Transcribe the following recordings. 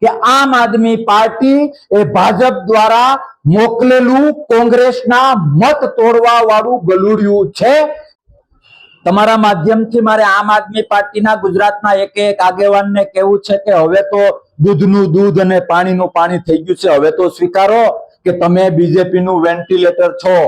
કે આમ આદમી પાર્ટી એ ભાજપ દ્વારા મોકલેલું કોંગ્રેસના મત તોડવા વાળું ગલુડિયું છે। તમારા માધ્યમથી મારે આમ આદમી પાર્ટીના ગુજરાતના એક એક આગેવાનને કહેવું છે કે હવે તો દૂધનું દૂધ અને પાણીનું પાણી થઈ ગયું છે। હવે તો સ્વીકારો કે તમે બીજેપીનું વેન્ટિલેટર છો।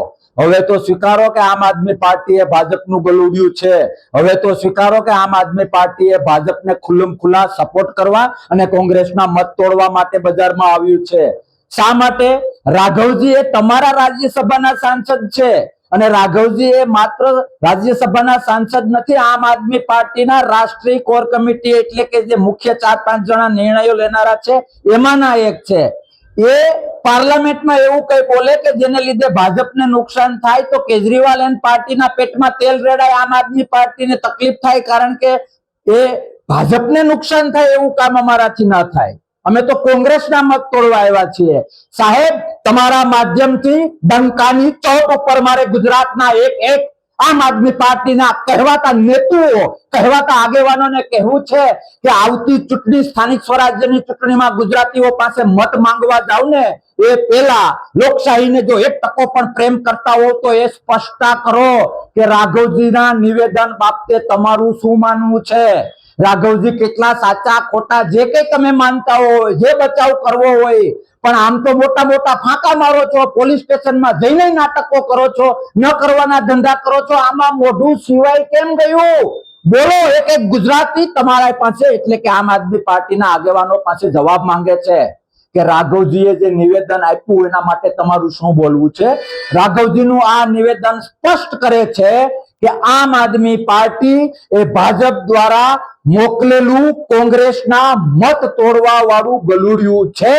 હવે તો સ્વીકારો કે આમ આદમી પાર્ટી એ ભાજપનું ગલુડિયું છે। હવે તો સ્વીકારો કે આમ આદમી પાર્ટી એ ભાજપને ખુલ્લમખુલ્લા સપોર્ટ કરવા અને કોંગ્રેસના મત તોડવા માટે બજારમાં આવ્યું છે। શા માટે? રાઘવજી એ તમારા રાજ્યસભાના સાંસદ છે અને રાઘવજી એ માત્ર રાજ્યસભાના સાંસદ નથી, આમ આદમી પાર્ટીના રાષ્ટ્રીય કોર કમિટી એટલે કે જે મુખ્ય 4-5 જણા નિર્ણયો લેનારા છે એમાંના એક છે। એ પાર્લામેન્ટમાં એવું કઈ બોલે કે જેને લીધે ભાજપને નુકસાન થાય તો કેજરીવાલ એન્ડ પાર્ટીના પેટમાં તેલ રેડાય, આમ આદમી પાર્ટીને તકલીફ થાય, કારણ કે એ ભાજપને નુકસાન થાય એવું કામ અમારાથી ના થાય। અમે તો કોંગ્રેસના મત તોડવા આવ્યા છીએ। સાહેબ, તમારા માધ્યમથી ડંકાની ચોટ ઉપર મારે ગુજરાતના એક આમ આદમી પાર્ટીના કહેવાતા નેતાઓ, કહેવાતા આગેવાનોને કહેવું છે કે આવતી ચૂંટણી, સ્થાનિક સ્વરાજ્યની ચૂંટણીમાં ગુજરાતીઓ પાસે મત માંગવા જાવ ને એ પહેલા લોકશાહીને જો 1% પણ પ્રેમ કરતા હો તો એ સ્પષ્ટતા કરો કે રાઘવજીના નિવેદન બાબતે તમારું શું માનવું છે। રાઘવજી કેટલા સાચા ખોટા જે કઈ તમે માનતા હોય, જે બચાવ કરવો હોય, પણ આમ તો મોટા મોટા ફાંકા મારો છો, પોલીસ સ્ટેશનમાં જઈને નાટકો કરો છો, ન કરવાના ધંધા કરો છો। આમાં મોઢું સિવાય કેમ ગયું? બોલો। એક ગુજરાતી તમારા પાસે એટલે કે આમ આદમી પાર્ટીના આગેવાનો પાસે જવાબ માંગે છે કે રાઘવજીએ જે નિવેદન આપ્યું એના માટે તમારું શું બોલવું છે। રાઘવજીનું આ નિવેદન સ્પષ્ટ કરે છે કે આમ આદમી પાર્ટી એ ભાજપ દ્વારા મોકલેલું કોંગ્રેસના મત તોડવા વાળું ગલુડિયું છે।